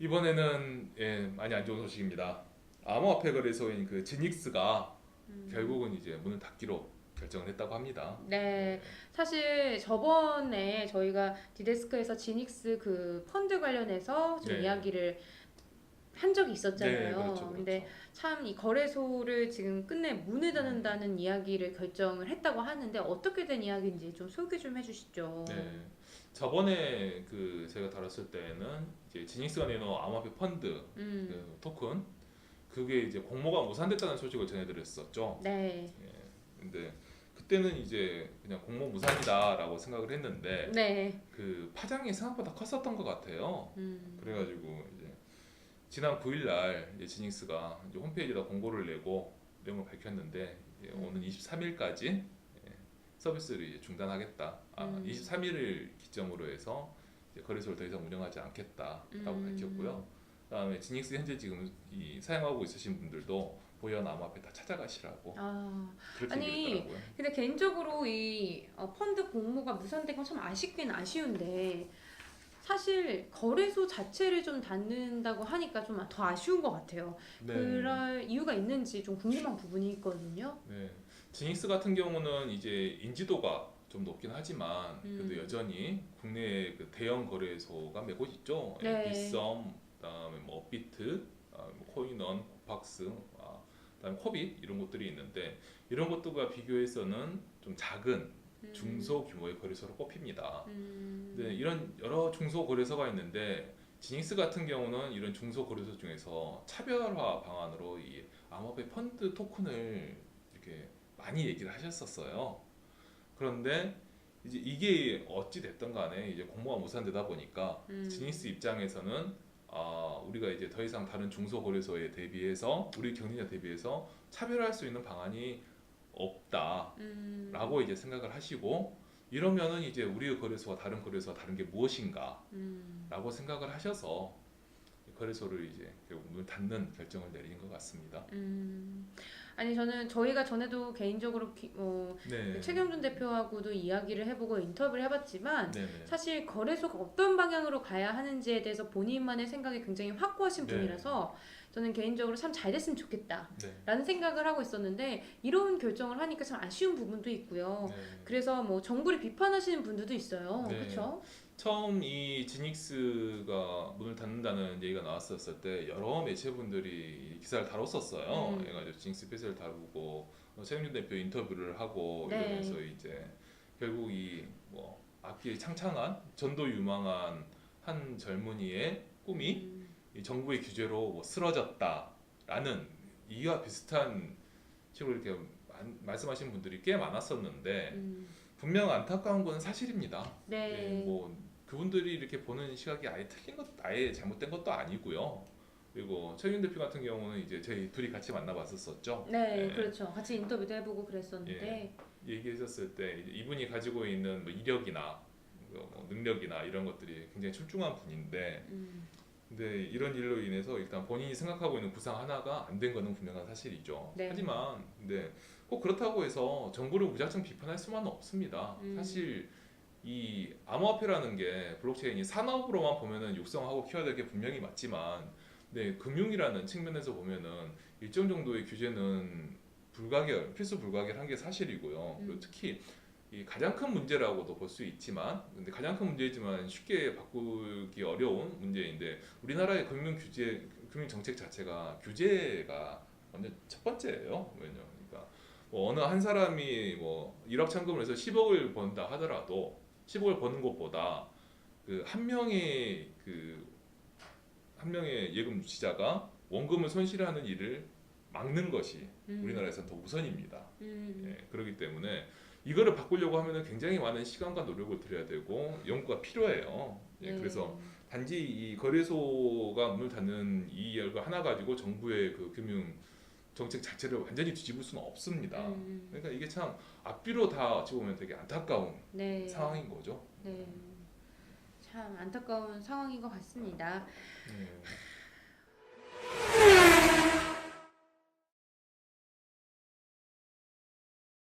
이번에는 많이 안 좋은 소식입니다. 암호화폐 거래소인 그 지닉스가 결국은 이제 문을 닫기로 결정을 했다고 합니다. 네, 사실 저번에 저희가 디데스크에서 지닉스 그 펀드 관련해서 좀 네, 이야기를 한 적이 네, 그렇죠, 있었잖아요. 근데 그렇죠. 참 이 거래소를 지금 끝내 문을 닫는다는 이야기를 결정을 했다고 하는데 어떻게 된 이야기인지 좀 소개 좀 해주시죠. 네, 저번에 그 제가 다뤘을 때는 이제 지닉스가 내놓은 암호화폐 펀드 음, 그 토큰 그게 이제 공모가 무산됐다는 소식을 전해드렸었죠. 네, 예, 근데 그때는 이제 그냥 공모 무산이다라고 생각을 했는데 네, 그 파장이 생각보다 컸었던 것 같아요. 음, 그래가지고 이제 지난 9일 날 이제 지닉스가 이제 홈페이지에다 공고를 내고 내용을 밝혔는데 이제 오는 23일까지 서비스를 이제 중단하겠다. 음, 23일을 기점으로 해서 이제 거래소를 더 이상 운영하지 않겠다라고 음. 밝혔고요. 그다음에 지닉스 현재 지금 사용하고 있으신 분들도 보유한 암호화폐 다 찾아가시라고 아, 그렇게 얘기를 아니, 했더라고요. 근데 개인적으로 이 펀드 공모가 무산된 건 참 아쉽긴 아쉬운데 사실 거래소 자체를 좀 닫는다고 하니까 좀 더 아쉬운 것 같아요. 네. 그럴 이유가 있는지 좀 궁금한 부분이 있거든요. 네. 지닉스 같은 경우는 이제 인지도가 좀 높긴 하지만 그래도 음, 여전히 국내 그 대형 거래소가 몇 곳 있죠. 네, 비썸, 그다음에 뭐 업비트, 뭐 코인원, 코팍스, 그다음에 코빗 이런 곳들이 있는데 이런 것들과 비교해서는 좀 작은 음, 중소 규모의 거래소로 꼽힙니다. 근데 음, 이런 여러 중소 거래소가 있는데 지닉스 같은 경우는 이런 중소 거래소 중에서 차별화 방안으로 이 암호화폐 펀드 토큰을 이렇게 많이 얘기를 하셨었어요. 그런데 이제 이게 어찌 됐든 간에 이제 공모가 무산되다 보니까 지니스 음, 입장에서는 우리가 이제 더 이상 다른 중소거래소에 대비해서 우리 경쟁자 대비해서 차별할 수 있는 방안이 음, 없다라고 이제 생각을 하시고 이러면은 이제 우리의 거래소와 다른 거래소와 다른 게 무엇인가라고 음. 생각을 하셔서 거래소를 이제 결국 문을 닫는 결정을 내린 것 같습니다. 아니 저는 저희가 전에도 개인적으로 그 네, 최경준 대표하고도 이야기를 해보고 인터뷰를 해봤지만 네네, 사실 거래소가 어떤 방향으로 가야 하는지에 대해서 본인만의 생각이 굉장히 확고하신 네, 분이라서 저는 개인적으로 참 잘 됐으면 네, 좋겠다라는 생각을 하고 있었는데 이런 결정을 하니까 참 아쉬운 부분도 있고요. 네. 그래서 뭐 정부를 비판하시는 분들도 있어요. 네. 그렇죠? 처음 이 지닉스가 문을 닫는다는 얘기가 나왔었을 때 여러 매체분들이 기사를 다뤘었어요. 음, 그래가지고 지닉스 폐쇄를 다루고 최영준 대표 인터뷰를 하고 네, 이러면서 이제 결국 이 뭐 악기의 창창한 전도 유망한 한 젊은이의 꿈이 음, 이 정부의 규제로 뭐 쓰러졌다라는 이와 비슷한 식으로 이렇게 말씀하신 분들이 꽤 많았었는데 음, 분명 안타까운 건 사실입니다. 예, 네, 뭐 그분들이 이렇게 보는 시각이 아예 틀린 것, 아예 잘못된 것도 아니고요. 그리고 최윤 대표 같은 경우는 이제 저희 둘이 같이 만나봤었었죠. 네, 예, 그렇죠. 같이 인터뷰도 해보고 예, 그랬었는데. 얘기했었을 때 이제 이분이 가지고 있는 뭐 이력이나 뭐 능력이나 이런 것들이 굉장히 출중한 분인데, 음, 근데 이런 일로 인해서 일단 본인이 생각하고 있는 구상 하나가 안 된 거는 분명한 사실이죠. 네. 하지만 근데 꼭 그렇다고 해서 정부를 무작정 비판할 수만은 없습니다. 음, 사실 이 암호화폐라는 게 블록체인이 산업으로만 보면은 육성하고 키워야 될 게 분명히 맞지만, 근데 금융이라는 측면에서 보면은 일정 정도의 규제는 필수 불가결한 게 사실이고요. 그리고 음, 특히 이 가장 큰 문제라고도 볼 수 있지만, 근데 가장 큰 문제지만 쉽게 바꾸기 어려운 문제인데 우리나라의 금융 정책 자체가 규제가 완전 첫 번째예요. 왜냐, 그러니까 뭐 어느 한 사람이 뭐 1억 천금을 해서 10억을 번다 하더라도 10억을 버는 것보다 그 한 명의 예금 주치자가 원금을 손실하는 일을 막는 것이 음, 우리나라에서는 더 우선입니다. 음, 그렇기 때문에 이거를 바꾸려고 하면은 굉장히 많은 시간과 노력을 들여야 되고 연구가 필요해요. 그래서 네. 단지 이 거래소가 문을 닫는 이 이유가 하나 가지고 정부의 그 금융 정책 자체를 완전히 뒤집을 수는 없습니다. 음, 그러니까 이게 참 앞뒤로 다 어찌 보면 되게 안타까운 네. 상황인 거죠. 네. 참 안타까운 상황인 것 같습니다. 네.